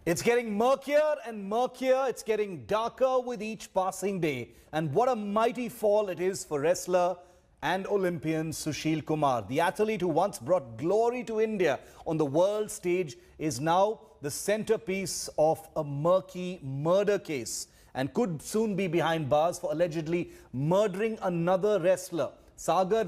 It's getting murkier and murkier. It's getting darker with each passing day. And what a mighty fall it is for wrestler and Olympian Sushil Kumar. The athlete who once brought glory to India on the world stage is now the centerpiece of a murky murder case and could soon be behind bars for allegedly murdering another wrestler, Sagar,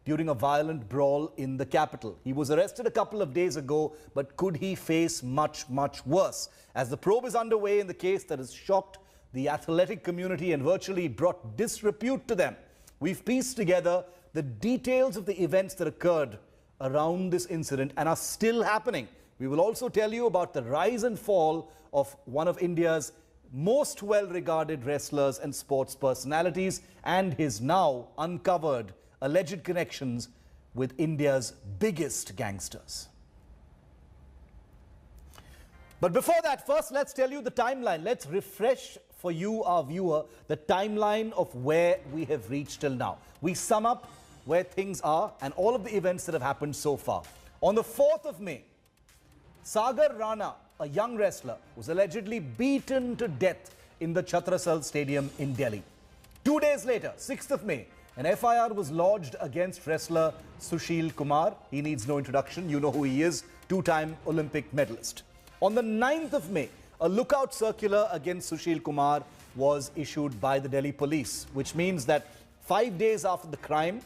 during a violent brawl in the capital. He was arrested a couple of days ago, but could he face much, much worse? As the probe is underway in the case that has shocked the athletic community and virtually brought disrepute to them, we've pieced together the details of the events that occurred around this incident and are still happening. We will also tell you about the rise and fall of one of India's most well-regarded wrestlers and sports personalities and his now uncovered alleged connections with India's biggest gangsters. But before that, first let's tell you the timeline. Let's refresh for you, our viewer, the timeline of where we have reached till now. We sum up where things are and all of the events that have happened so far. On the 4th of May, Sagar Rana, a young wrestler, was allegedly beaten to death in the Chhatrasal Stadium in Delhi. 2 days later, 6th of May, an FIR was lodged against wrestler Sushil Kumar. He needs no introduction. You know who he is, two-time Olympic medalist. On the 9th of May, a lookout circular against Sushil Kumar was issued by the Delhi police, which means that 5 days after the crime,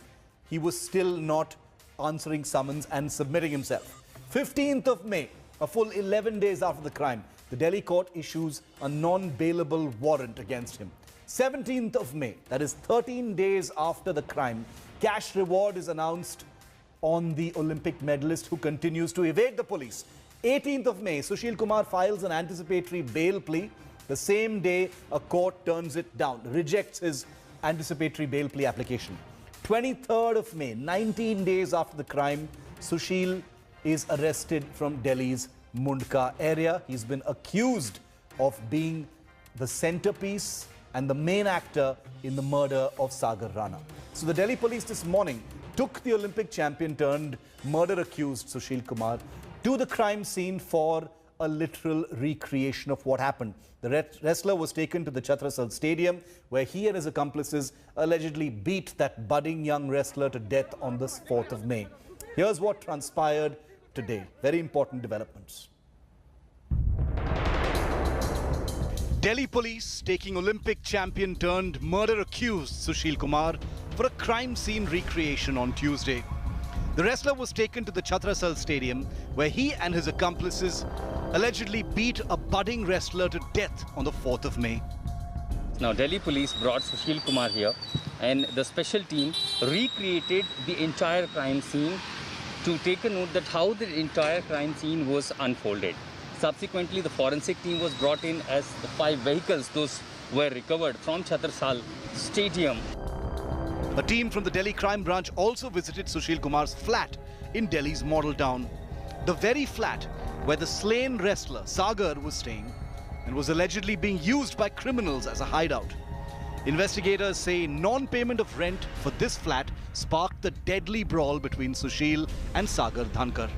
he was still not answering summons and submitting himself. 15th of May, a full 11 days after the crime, the Delhi court issues a non-bailable warrant against him. 17th of May, that is 13 days after the crime, cash reward is announced on the Olympic medalist who continues to evade the police. 18th of May, Sushil Kumar files an anticipatory bail plea. The same day, a court turns it down, rejects his anticipatory bail plea application. 23rd of May, 19 days after the crime, Sushil is arrested from Delhi's Mundka area. He's been accused of being the centerpiece and the main actor in the murder of Sagar Rana. So the Delhi police this morning took the Olympic champion turned murder accused Sushil Kumar to the crime scene for a literal recreation of what happened. The wrestler was taken to the Chhatrasal Stadium where he and his accomplices allegedly beat that budding young wrestler to death on the 4th of May. Here's what transpired today. Very important developments. Delhi police taking Olympic champion turned murder accused Sushil Kumar for a crime scene recreation on Tuesday. The wrestler was taken to the Chhatrasal Stadium where he and his accomplices allegedly beat a budding wrestler to death on the 4th of May. Now Delhi police brought Sushil Kumar here and the special team recreated the entire crime scene to take a note that how the entire crime scene was unfolded. Subsequently, the forensic team was brought in as the 5 vehicles, those were recovered from Chhatrasal Stadium. A team from the Delhi crime branch also visited Sushil Kumar's flat in Delhi's model town. The very flat where the slain wrestler Sagar was staying and was allegedly being used by criminals as a hideout. Investigators say non-payment of rent for this flat sparked the deadly brawl between Sushil and Sagar Dhankar.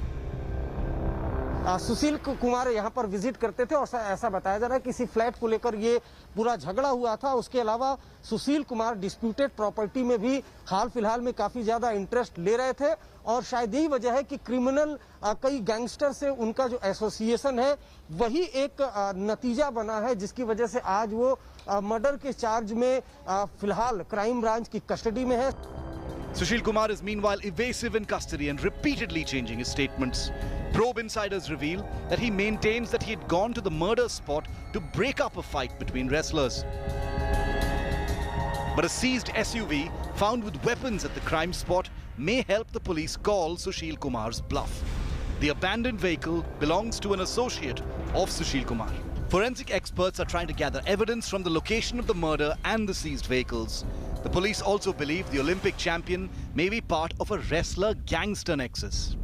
Sushil Kumar यहाँ पर visit करते थे और ऐसा बताया जा रहा है किसी फ्लैट को लेकर ये पूरा झगड़ा हुआ था। उसके अलावा सुशील कुमार डिस्प्यूटेड प्रॉपर्टी में भी हाल फिलहाल में काफी ज्यादा इंटरेस्ट ले रहे थे और शायद यही वजह है कि क्रिमिनल कई गैंगस्टर से उनका जो एसोसिएशन है वही एक नतीजा बना है जिसकी वजह से आज वो मर्डर के चार्ज में फिलहाल क्राइम ब्रांच की कस्टडी में है। Sushil Kumar is meanwhile evasive in custody and repeatedly changing his statements. Probe insiders reveal that he maintains that he had gone to the murder spot to break up a fight between wrestlers. But a seized SUV found with weapons at the crime spot may help the police call Sushil Kumar's bluff. The abandoned vehicle belongs to an associate of Sushil Kumar. Forensic experts are trying to gather evidence from the location of the murder and the seized vehicles. The police also believe the Olympic champion may be part of a wrestler-gangster nexus.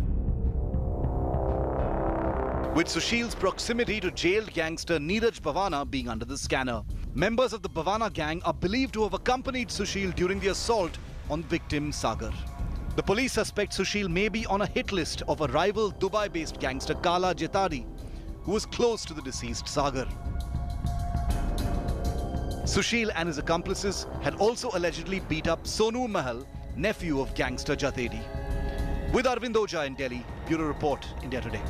With Sushil's proximity to jailed gangster Neeraj Bhavana being under the scanner. Members of the Bhavana gang are believed to have accompanied Sushil during the assault on victim Sagar. The police suspect Sushil may be on a hit list of a rival Dubai-based gangster Kala Jetari. who was close to the deceased Sagar. Sushil and his accomplices had also allegedly beat up Sonu Mahal, nephew of gangster Jatedi. With Arvind Oja in Delhi, Bureau Report, India Today.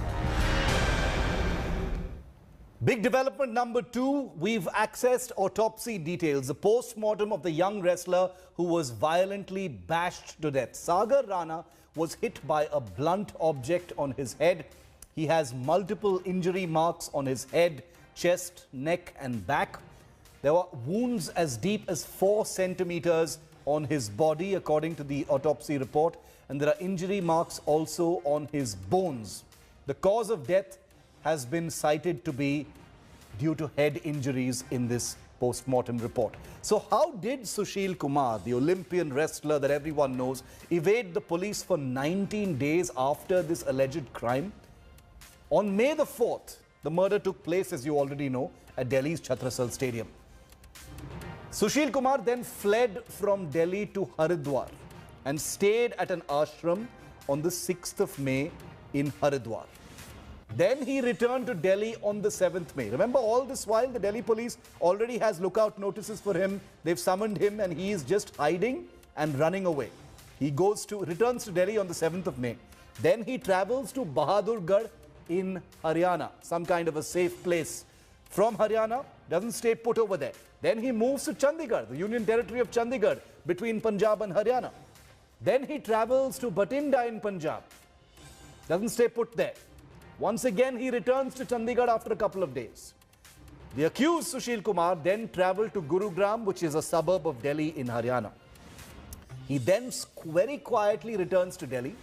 Big development number 2, we've accessed autopsy details, the post-mortem of the young wrestler who was violently bashed to death. Sagar Rana was hit by a blunt object on his head. He has multiple injury marks on his head, chest, neck and back. There were wounds as deep as 4 centimeters on his body, according to the autopsy report, and there are injury marks also on his bones. The cause of death has been cited to be due to head injuries in this post-mortem report. So how did Sushil Kumar, the Olympian wrestler that everyone knows, evade the police for 19 days after this alleged crime? On May the 4th, the murder took place, as you already know, at Delhi's Chhatrasal Stadium. Sushil Kumar then fled from Delhi to Haridwar and stayed at an ashram on the 6th of May in Haridwar. Then he returned to Delhi on the 7th May. Remember, all this while, the Delhi police already has lookout notices for him. They've summoned him and he is just hiding and running away. He returns to Delhi on the 7th of May. Then he travels to Bahadurgarh in Haryana, some kind of a safe place. From Haryana, doesn't stay put over there. Then he moves to Chandigarh, the Union Territory of Chandigarh, between Punjab and Haryana. Then he travels to Batinda in Punjab. Doesn't stay put there. Once again, he returns to Chandigarh after a couple of days. The accused Sushil Kumar then travelled to Gurugram, which is a suburb of Delhi in Haryana. He then very quietly returns to Delhi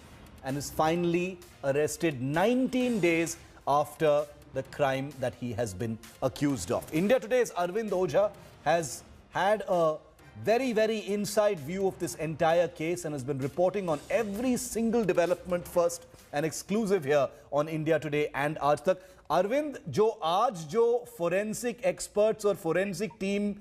and is finally arrested 19 days after the crime that he has been accused of. India Today's Arvind Oja has had a very, very inside view of this entire case and has been reporting on every single development first and exclusive here on India Today and Aaj Tak. Arvind, जो forensic experts और forensic team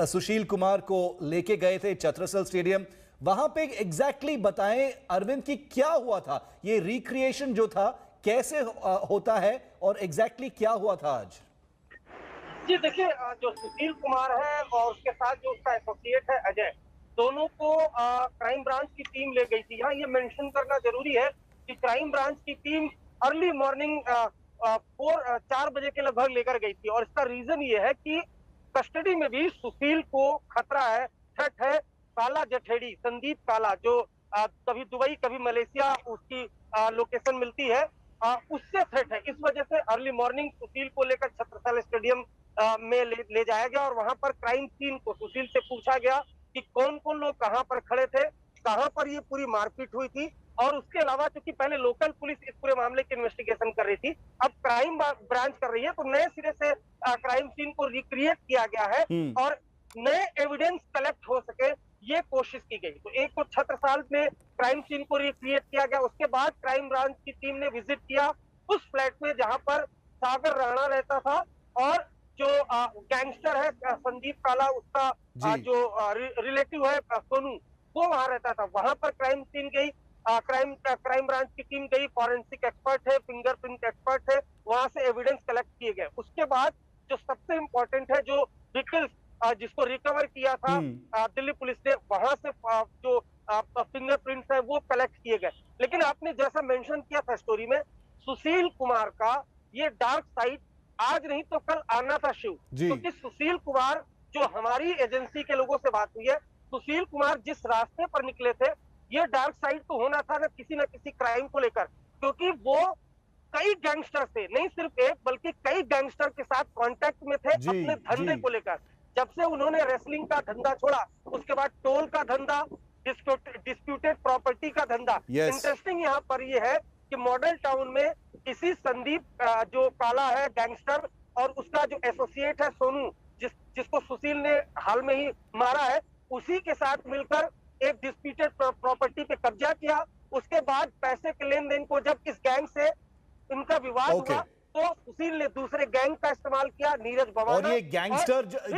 Sushil Kumar को लेके गए थे छत्रसल stadium, वहां पे exactly बताएं अरविंद कि क्या हुआ था, ये रिक्रिएशन जो था कैसे होता है और एग्जैक्टली क्या हुआ था आज? जी देखिए, जो सुशील कुमार है और उसके साथ जो उसका एसोसिएट है अजय, दोनों को क्राइम ब्रांच की टीम ले गई थी। यहाँ ये मेंशन करना जरूरी है कि क्राइम ब्रांच की टीम अर्ली मॉर्निंग 4 बजे के लगभग लेकर गई थी और इसका रीजन ये है कि कस्टडी में भी सुशील को खतरा है, थ्रेट है। काला जठेड़ी संदीप काला, जो कभी दुबई कभी मलेशिया उसकी लोकेशन मिलती है, उससे थ्रेट है। इस वजह से अर्ली मॉर्निंग सुशील को लेकर छत्रसाल स्टेडियम में ले जाया गया और वहां पर क्राइम सीन को सुशील से पूछा गया कि कौन कौन लोग कहां पर खड़े थे, कहां पर ये पूरी मारपीट हुई थी। और उसके अलावा चूंकि पहले लोकल पुलिस इस पूरे मामले की इन्वेस्टिगेशन कर रही थी, अब क्राइम ब्रांच कर रही है, तो नए सिरे से क्राइम सीन को रिक्रिएट किया गया है और नए एविडेंस कलेक्ट हो सके ये कोशिश की गई। तो एक तो छत्रसाल में क्राइम सीन को रिक्रिएट किया गया, उसके बाद क्राइम ब्रांच की टीम ने विजिट किया उस फ्लैट में जहां पर सागर राणा रहता था और जो गैंगस्टर है संदीप काला, उसका जो रिलेटिव है सोनू, वो वहां रहता था। वहां पर क्राइम सीन गई, क्राइम ब्रांच की टीम गई, फॉरेंसिक एक्सपर्ट है, फिंगरप्रिंट एक्सपर्ट है, वहां से एविडेंस कलेक्ट किए गए। उसके बाद जो सबसे इम्पोर्टेंट है, जो व्हीकल्स जिसको रिकवर किया था दिल्ली पुलिस ने, वहां से जो फिंगरप्रिंट्स है वो कलेक्ट किए गए। लेकिन आपने जैसा मेंशन किया था स्टोरी में, सुशील कुमार का ये डार्क साइड आज नहीं तो कल आना था शिव, क्योंकि सुशील कुमार, जो हमारी एजेंसी के लोगों से बात हुई है, सुशील कुमार जिस रास्ते पर निकले थे, ये डार्क साइड तो होना था ना किसी क्राइम को लेकर, क्योंकि वो कई गैंगस्टर से, नहीं सिर्फ एक बल्कि कई गैंगस्टर के साथ कांटेक्ट में थे अपने धंधे को लेकर। जब से उन्होंने रेसलिंग का धंधा छोड़ा, उसके बाद टोल का धंधा, डिस्प्यूटेड प्रॉपर्टी का धंधा। इंटरेस्टिंग यहाँ पर ये है कि मॉडल टाउन में इसी संदीप जो काला है गैंगस्टर और उसका जो एसोसिएट है सोनू, जिसको सुशील ने हाल में ही मारा है, उसी के साथ मिलकर एक डिस्प्यूटेड प्रॉपर्टी पे कब्जा किया। उसके बाद पैसे के लेन देन को जब इस गैंग से इनका विवाद हुआ, तो सुशील ने दूसरे गैंग का इस्तेमाल किया, नीरज भवाना। और ये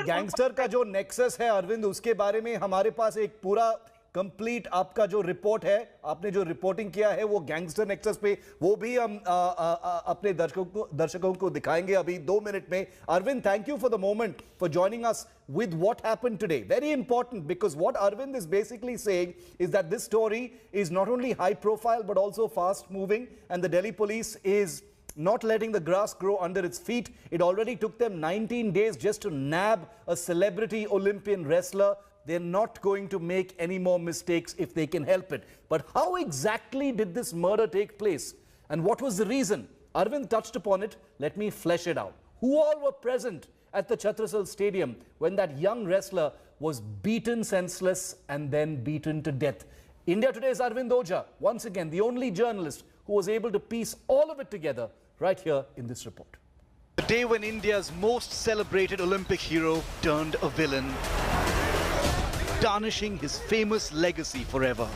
गैंगस्टर का जो नेक्सस है अरविंद, उसके बारे में हमारे पास एक पूरा कंप्लीट आपका जो रिपोर्ट है, आपने जो रिपोर्टिंग किया है वो गैंगस्टर नेक्सस पे, वो भी हम अपने दर्शकों को दिखाएंगे अभी 2 मिनट में. Arvind, thank you for the moment for joining us with what happened today. Very important, because what Arvind is basically saying is that this story is not only high profile but also fast moving, and the Delhi police is not letting the grass grow under its feet. It already took them 19 days just to nab a celebrity Olympian wrestler. They're not going to make any more mistakes if they can help it. But how exactly did this murder take place? And what was the reason? Arvind touched upon it. Let me flesh it out. Who all were present at the Chhatrasal Stadium when that young wrestler was beaten senseless and then beaten to death? India Today's Arvind Ojha, once again, the only journalist who was able to piece all of it together right here in this report. The day when India's most celebrated Olympic hero turned a villain, tarnishing his famous legacy forever.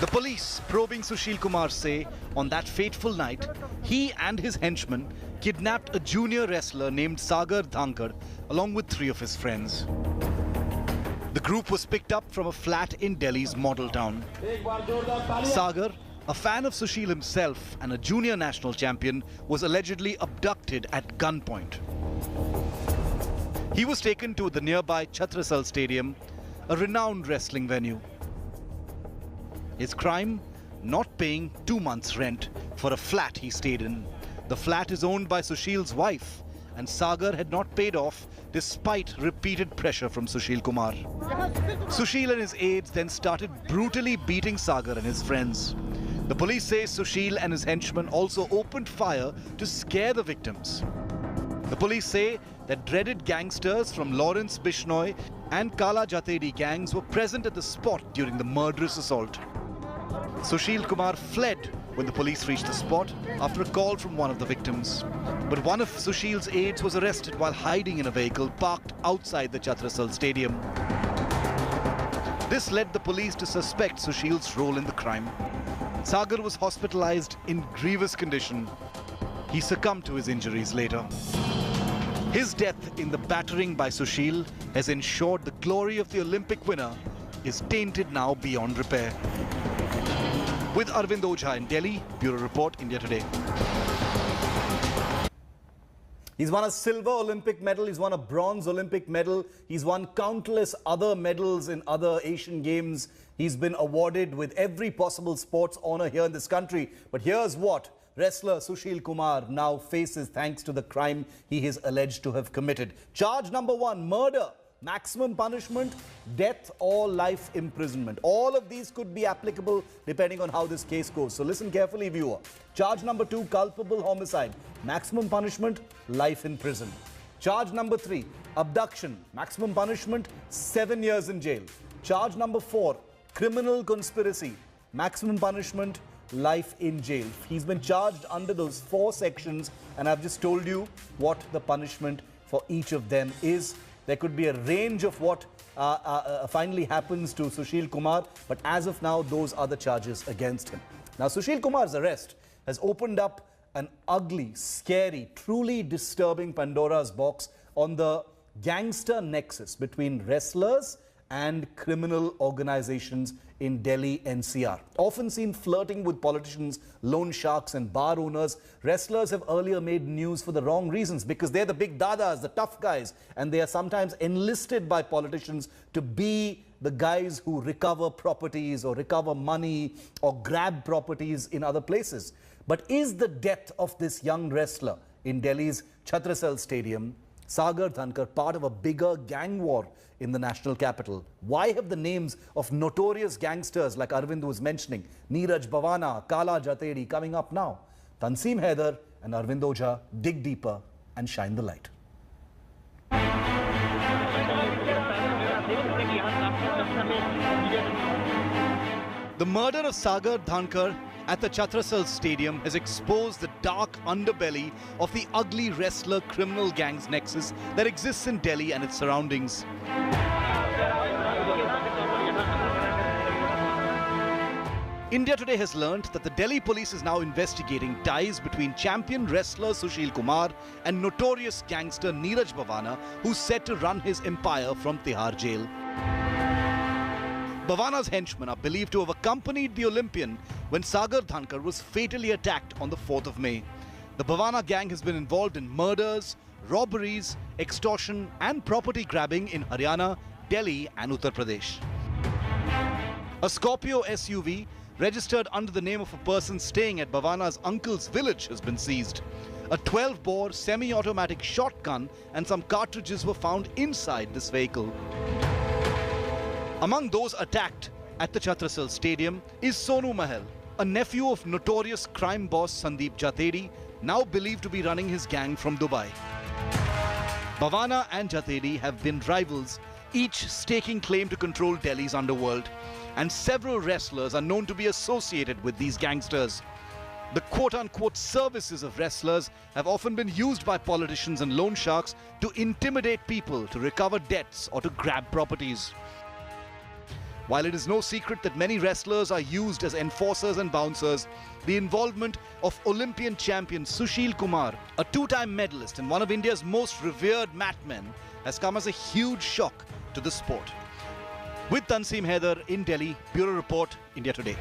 The police probing Sushil Kumar say on that fateful night, he and his henchmen kidnapped a junior wrestler named Sagar along with 3 of his friends. The group was picked up from a flat in Delhi's model town. Sagar, a fan of Sushil himself and a junior national champion, was allegedly abducted at gunpoint. He was taken to the nearby Chhatrasal Stadium, a renowned wrestling venue. His crime? Not paying 2 months' rent for a flat he stayed in. The flat is owned by Sushil's wife, and Sagar had not paid off despite repeated pressure from Sushil Kumar. Sushil and his aides then started brutally beating Sagar and his friends. The police say Sushil and his henchmen also opened fire to scare the victims. The police say that dreaded gangsters from Lawrence Bishnoi and Kala Jatedi gangs were present at the spot during the murderous assault. Sushil Kumar fled when the police reached the spot after a call from one of the victims. But one of Sushil's aides was arrested while hiding in a vehicle parked outside the Chhatrasal Stadium. This led the police to suspect Sushil's role in the crime. Sagar was hospitalized in grievous condition. He succumbed to his injuries later. His death in the battering by Sushil has ensured the glory of the Olympic winner is tainted now beyond repair. With Arvind Ojha in Delhi, Bureau Report, India Today. He's won a silver Olympic medal, he's won a bronze Olympic medal, he's won countless other medals in other Asian Games. He's been awarded with every possible sports honor here in this country. But here's what wrestler Sushil Kumar now faces thanks to the crime he is alleged to have committed. Charge number 1, murder. Maximum punishment, death or life imprisonment. All of these could be applicable depending on how this case goes. So listen carefully, viewer. Charge number 2, culpable homicide. Maximum punishment, life in prison. Charge number 3, abduction. Maximum punishment, 7 years in jail. Charge number 4, criminal conspiracy. Maximum punishment, life in jail. He's been charged under those 4 sections, and I've just told you what the punishment for each of them is. There could be a range of what finally happens to Sushil Kumar, but as of now, those are the charges against him. Now, Sushil Kumar's arrest has opened up an ugly, scary, truly disturbing Pandora's box on the gangster nexus between wrestlers and criminal organizations in Delhi NCR. Often seen flirting with politicians, loan sharks and bar owners, wrestlers have earlier made news for the wrong reasons because they're the big dadas, the tough guys, and they are sometimes enlisted by politicians to be the guys who recover properties or recover money or grab properties in other places. But is the death of this young wrestler in Delhi's Chhatrasal Stadium, Sagar part of a bigger gang war in the national capital? Why have the names of notorious gangsters like Arvind was mentioning, Neeraj Bhavana, Kala Jatedi, coming up now? Tanseem Haider and Arvind Ojha dig deeper and shine the light. The murder of Sagar at the Chhatrasal Stadium has exposed the dark underbelly of the ugly wrestler criminal gangs nexus that exists in Delhi and its surroundings. India Today has learnt that the Delhi police is now investigating ties between champion wrestler Sushil Kumar and notorious gangster Neeraj Bhavana, who's set to run his empire from Tihar jail. Bhavana's henchmen are believed to have accompanied the Olympian when Sagar Dhankar was fatally attacked on the 4th of May. The Bhavana gang has been involved in murders, robberies, extortion and property grabbing in Haryana, Delhi and Uttar Pradesh. A Scorpio SUV registered under the name of a person staying at Bhavana's uncle's village has been seized. A 12-bore semi-automatic shotgun and some cartridges were found inside this vehicle. Among those attacked at the Chhatrasal Stadium is Sonu Mahal, a nephew of notorious crime boss Sandeep Jatedi, now believed to be running his gang from Dubai. Bhavana and Jatedi have been rivals, each staking claim to control Delhi's underworld, and several wrestlers are known to be associated with these gangsters. The quote-unquote services of wrestlers have often been used by politicians and loan sharks to intimidate people, to recover debts or to grab properties. While it is no secret that many wrestlers are used as enforcers and bouncers, the involvement of Olympian champion Sushil Kumar, a two-time medalist and one of India's most revered matmen, has come as a huge shock to the sport. With Tanseem Haider in Delhi, Bureau Report, India Today.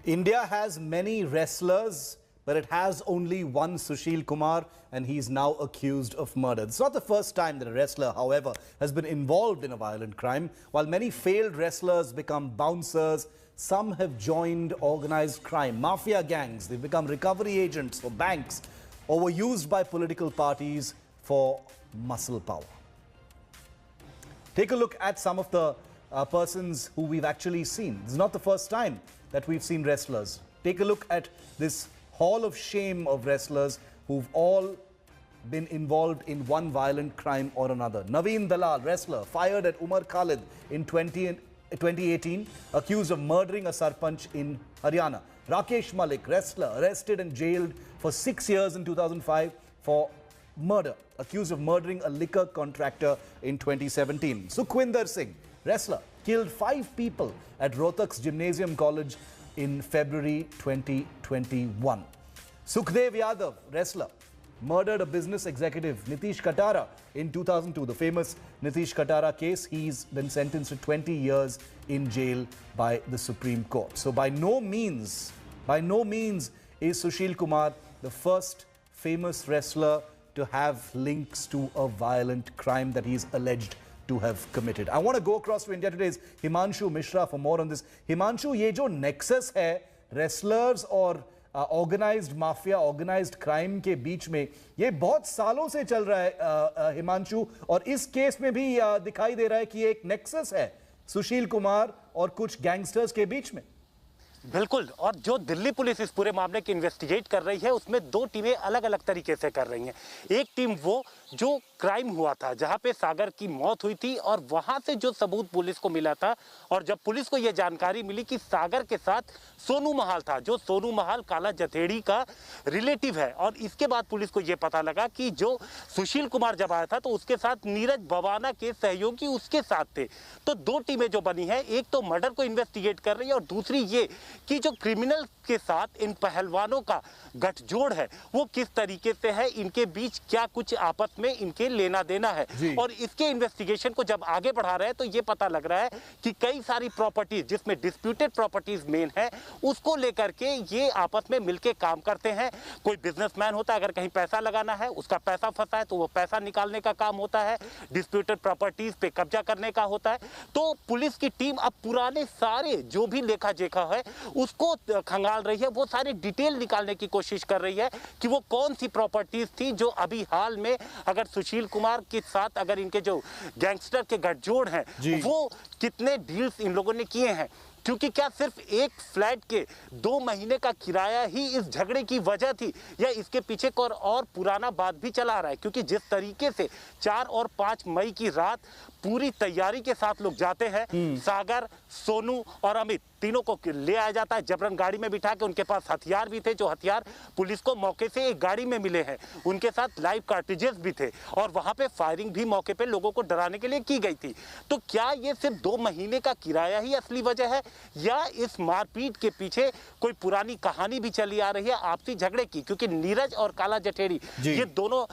India has many wrestlers, but it has only one Sushil Kumar, and he's now accused of murder. It's not the first time that a wrestler, however, has been involved in a violent crime. While many failed wrestlers become bouncers, some have joined organized crime, mafia gangs. They've become recovery agents for banks or were used by political parties for muscle power. Take a look at some of the persons who we've actually seen. This is not the first time that we've seen wrestlers. Take a look at this hall of shame of wrestlers who've all been involved in one violent crime or another. Naveen Dalal, wrestler, fired at Umar Khalid in 2018, accused of murdering a sarpanch in Haryana. Rakesh Malik, wrestler, arrested and jailed for 6 years in 2005 for murder, accused of murdering a liquor contractor in 2017. Sukhwinder Singh, wrestler, killed 5 people at Rohtak's Gymnasium College in February 2021. Sukhdev Yadav, wrestler, murdered a business executive, Nitish Katara, in 2002. The famous Nitish Katara case, he's been sentenced to 20 years in jail by the Supreme Court. So by no means is Sushil Kumar the first famous wrestler to have links to a violent crime that he's alleged to have committed. I want to go across to India Today's Himanshu Mishra for more on this. Himanshu, ये जो nexus है wrestlers और organised mafia, organised crime के बीच में, ये बहुत सालों से चल रहा है हिमांशु, और इस केस में भी दिखाई दे रहा है कि एक नेक्सस है सुशील कुमार और कुछ गैंगस्टर्स के बीच में। बिल्कुल, और जो दिल्ली पुलिस इस पूरे मामले की इन्वेस्टिगेट कर रही है उसमें 2 टीमें अलग अलग तरीके से कर रही हैं। एक टीम वो जो क्राइम हुआ था जहां पे सागर की मौत हुई थी और वहां से जो सबूत पुलिस को मिला था, और जब पुलिस को यह जानकारी मिली कि सागर के साथ सोनू महाल था, जो सोनू महाल काला जथेड़ी का रिलेटिव है, और इसके बाद पुलिस को यह पता लगा कि जो सुशील कुमार जब आया था तो उसके साथ नीरज भवाना के सहयोगी उसके साथ थे। तो 2 टीमें जो बनी है, एक तो मर्डर को इन्वेस्टिगेट कर रही है और दूसरी ये कि जो क्रिमिनल के साथ इन पहलवानों का गठजोड़ है वो किस तरीके से है, इनके बीच क्या कुछ आपस में इनके लेना देना है। और इसके इन्वेस्टिगेशन को जब आगे बढ़ा रहे हैं तो ये पता लग रहा है कि कई सारी प्रॉपर्टीज जिसमें डिस्प्यूटेड प्रॉपर्टीज मेन है उसको लेकर के ये आपस में मिलके काम करते हैं। कोई बिजनेसमैन होता है, अगर कहीं पैसा लगाना है, उसका पैसा फंसा है तो वो पैसा निकालने का काम होता है, डिस्प्यूटेड प्रॉपर्टीज पे कब्जा करने का होता है। तो पुलिस की टीम अब पुराने सारे जो भी लेखा जोखा है उसको खंगाल रही है, वो सारी डिटेल निकालने की कोशिश कर रही है कि वो कौन सी प्रॉपर्टीज थी जो अभी हाल में अगर सुशील कुमार के साथ अगर इनके जो गैंगस्टर के गठजोड़ हैं वो कितने डील्स इन लोगों ने किए हैं। क्योंकि क्या सिर्फ एक फ्लैट के 2 महीने का किराया ही इस झगड़े की वजह थी, या इसके पीछे और पुराना बात भी चला रहा है। क्योंकि जिस तरीके से 4 और 5 मई की रात पूरी तैयारी के साथ लोग जाते हैं, सागर, सोनू और अमित तीनों को ले आया जाता है जबरन गाड़ी में बिठा के। उनके पास हथियार भी थे, जो हथियार पुलिस को मौके से एक गाड़ी में मिले हैं। उनके साथ लाइव कार्ट्रिजेस भी थे और वहां पे फायरिंग भी मौके पे लोगों को डराने के लिए की गई थी। तो क्या ये सिर्फ 2 महीने का किराया ही असली वजह है, या इस मारपीट के पीछे कोई पुरानी कहानी भी चली आ रही है आपसी झगड़े की, क्योंकि नीरज और काला जठेड़ी ये दोनों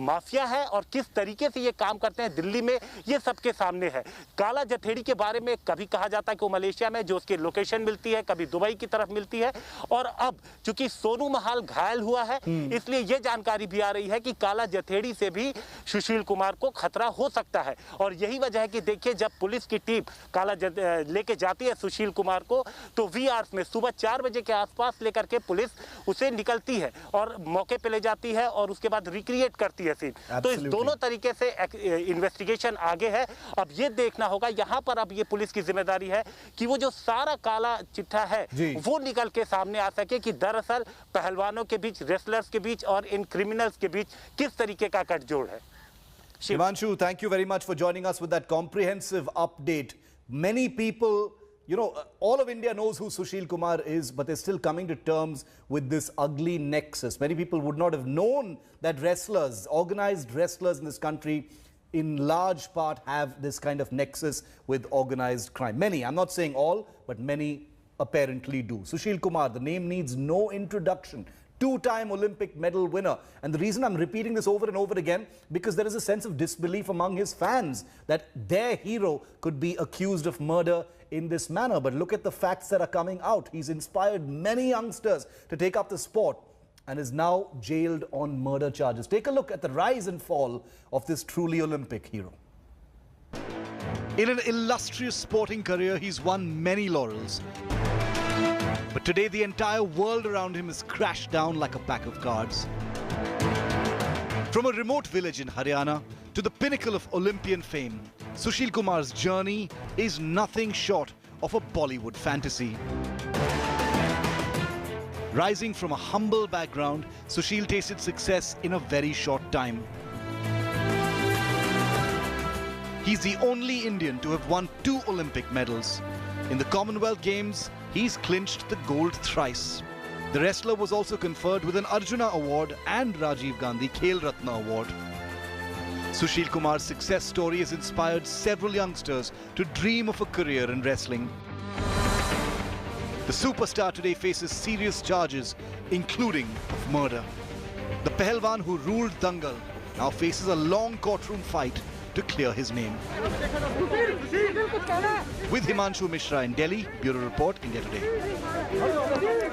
माफिया है और किस तरीके से ये काम करते हैं दिल्ली में ये सबके सामने है। काला जठेड़ी के बारे में कभी कहा जाता है कि वो मलेशिया में जो उसकी लोकेशन मिलती है, कभी दुबई की तरफ मिलती है, और अब चूंकि सोनू महाल घायल हुआ है इसलिए ये जानकारी भी आ रही है कि काला जठेड़ी से भी सुशील कुमार को खतरा हो सकता है। और यही वजह है कि देखिए जब पुलिस की टीम लेके जाती है सुशील कुमार को तो वीआर्स में सुबह 4 बजे के आसपास लेकर के पुलिस उसे निकलती है और मौके पे ले जाती है और उसके बाद रिक्रिएट करती है सीन। तो इस दोनों तरीके से इन्वेस्टिगेशन आगे है। अब ये देखना होगा, यहाँ पर अब ये पुलिस की जिम्मेदारी है कि वो जो सारा काला चिट्ठा है वो निकल के सामने आ सके कि दरअसल पहलवानों के बीच, रेसलर्स के बीच और इन क्रिमिनल्स के बीच किस तरीके का गठजोड़ है। Himanshu, thank you very much for joining us with that comprehensive update. Many people, you know, all of India knows who Sushil Kumar is, but they're still coming to terms with this ugly nexus. Many people would not have known that wrestlers, organized wrestlers in this country, in large part have this kind of nexus with organized crime. Many, I'm not saying all, but many apparently do. Sushil Kumar, the name needs no introduction. Two-time Olympic medal winner. And the reason I'm repeating this over and over again, because there is a sense of disbelief among his fans that their hero could be accused of murder in this manner. But look at the facts that are coming out. He's inspired many youngsters to take up the sport and is now jailed on murder charges. Take a look at the rise and fall of this truly Olympic hero. In an illustrious sporting career, he's won many laurels. But today, the entire world around him is crashed down like a pack of cards. From a remote village in Haryana to the pinnacle of Olympian fame, Sushil Kumar's journey is nothing short of a Bollywood fantasy. Rising from a humble background, Sushil tasted success in a very short time. He's the only Indian to have won 2 Olympic medals. In the Commonwealth Games, he's clinched the gold thrice. The wrestler was also conferred with an Arjuna Award and Rajiv Gandhi Khel Ratna Award. Sushil Kumar's success story has inspired several youngsters to dream of a career in wrestling. The superstar today faces serious charges, including of murder. The Pahalwan who ruled Dangal now faces a long courtroom fight to clear his name. With Himanshu Mishra in Delhi, Bureau Report, India Today.